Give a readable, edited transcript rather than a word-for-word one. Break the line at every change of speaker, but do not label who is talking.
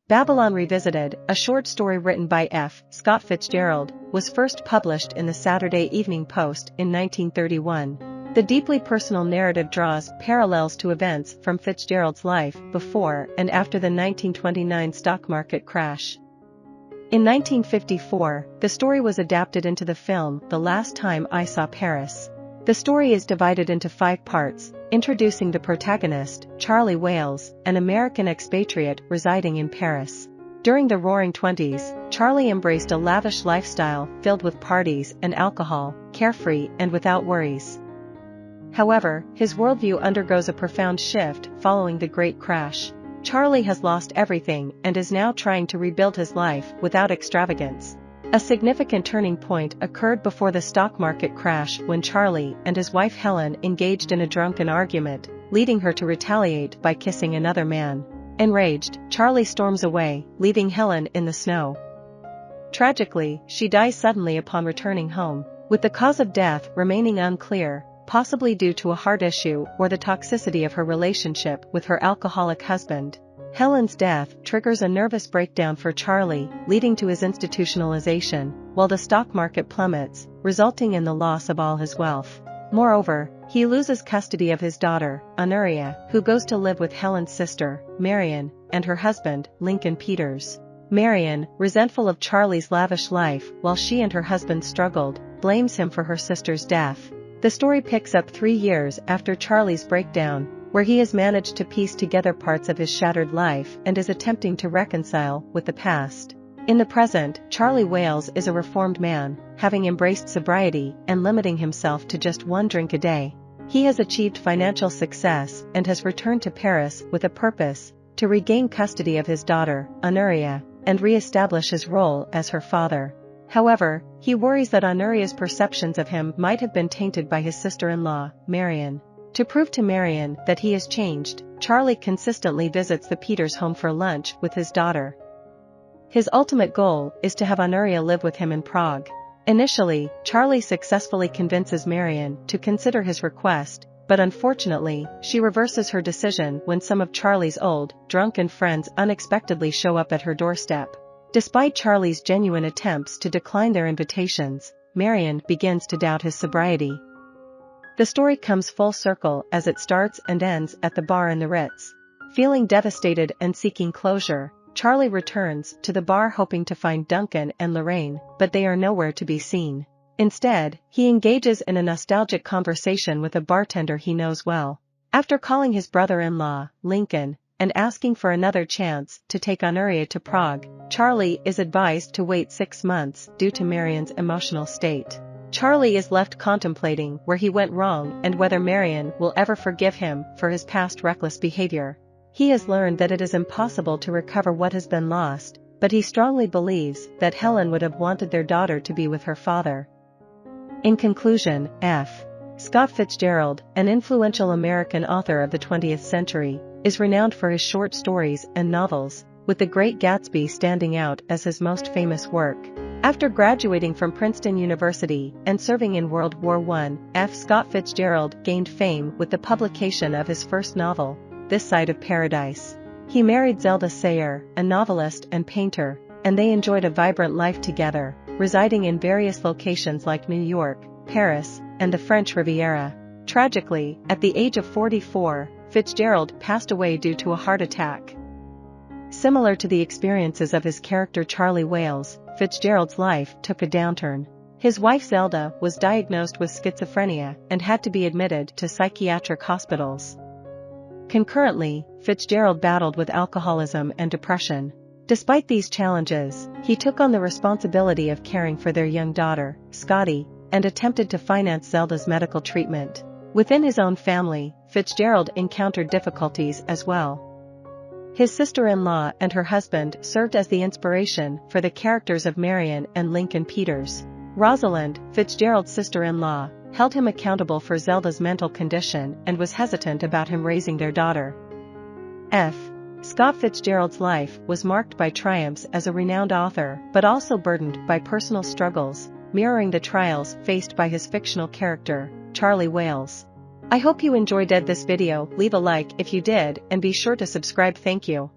Babylon Revisited, a short story written by F. Scott Fitzgerald, was first published in the Saturday Evening Post in 1931. The deeply personal narrative draws parallels to events from Fitzgerald's life before and after the 1929 stock market crash. In 1954, the story was adapted into the film The Last Time I Saw Paris. The story is divided into 5 parts, introducing the protagonist, Charlie Wales, an American expatriate residing in Paris. During the Roaring Twenties, Charlie embraced a lavish lifestyle filled with parties and alcohol, carefree and without worries. However, his worldview undergoes a profound shift following the Great Crash. Charlie has lost everything and is now trying to rebuild his life without extravagance. A significant turning point occurred before the stock market crash when Charlie and his wife Helen engaged in a drunken argument, leading her to retaliate by kissing another man. Enraged, Charlie storms away, leaving Helen in the snow. Tragically, she dies suddenly upon returning home, with the cause of death remaining unclear, possibly due to a heart issue or the toxicity of her relationship with her alcoholic husband. Helen's death triggers a nervous breakdown for Charlie, leading to his institutionalization, while the stock market plummets, resulting in the loss of all his wealth. Moreover, he loses custody of his daughter, Honoria, who goes to live with Helen's sister, Marion, and her husband, Lincoln Peters. Marion, resentful of Charlie's lavish life while she and her husband struggled, blames him for her sister's death. The story picks up 3 years after Charlie's breakdown, where he has managed to piece together parts of his shattered life and is attempting to reconcile with the past. In the present, Charlie Wales is a reformed man, having embraced sobriety and limiting himself to just 1 drink a day. He has achieved financial success and has returned to Paris with a purpose: to regain custody of his daughter, Honoria, and re-establish his role as her father. However, he worries that Honoria's perceptions of him might have been tainted by his sister-in-law, Marion. To prove to Marion that he has changed, Charlie consistently visits the Peters home for lunch with his daughter. His ultimate goal is to have Honoria live with him in Prague. Initially, Charlie successfully convinces Marion to consider his request, but unfortunately, she reverses her decision when some of Charlie's old, drunken friends unexpectedly show up at her doorstep. Despite Charlie's genuine attempts to decline their invitations, Marion begins to doubt his sobriety. The story comes full circle as it starts and ends at the bar in the Ritz. Feeling devastated and seeking closure, Charlie returns to the bar hoping to find Duncan and Lorraine, but they are nowhere to be seen. Instead, he engages in a nostalgic conversation with a bartender he knows well. After calling his brother-in-law, Lincoln, and asking for another chance to take Honoria to Prague, Charlie is advised to wait 6 months due to Marion's emotional state. Charlie is left contemplating where he went wrong and whether Marion will ever forgive him for his past reckless behavior. He has learned that it is impossible to recover what has been lost, but he strongly believes that Helen would have wanted their daughter to be with her father. In conclusion, F. Scott Fitzgerald, an influential American author of the 20th century, is renowned for his short stories and novels, with The Great Gatsby standing out as his most famous work. After graduating from Princeton University and serving in World War I, F. Scott Fitzgerald gained fame with the publication of his first novel, This Side of Paradise. He married Zelda Sayer, a novelist and painter, and they enjoyed a vibrant life together, residing in various locations like New York, Paris, and the French Riviera. Tragically, at the age of 44, Fitzgerald passed away due to a heart attack. Similar to the experiences of his character Charlie Wales, Fitzgerald's life took a downturn. His wife Zelda was diagnosed with schizophrenia and had to be admitted to psychiatric hospitals. Concurrently, Fitzgerald battled with alcoholism and depression. Despite these challenges, he took on the responsibility of caring for their young daughter, Scotty, and attempted to finance Zelda's medical treatment. Within his own family, Fitzgerald encountered difficulties as well. His sister-in-law and her husband served as the inspiration for the characters of Marion and Lincoln Peters. Rosalind, Fitzgerald's sister-in-law, held him accountable for Zelda's mental condition and was hesitant about him raising their daughter. F. Scott Fitzgerald's life was marked by triumphs as a renowned author but also burdened by personal struggles, mirroring the trials faced by his fictional character, Charlie Wales. I hope you enjoyed this video. Leave a like if you did and be sure to subscribe. Thank you.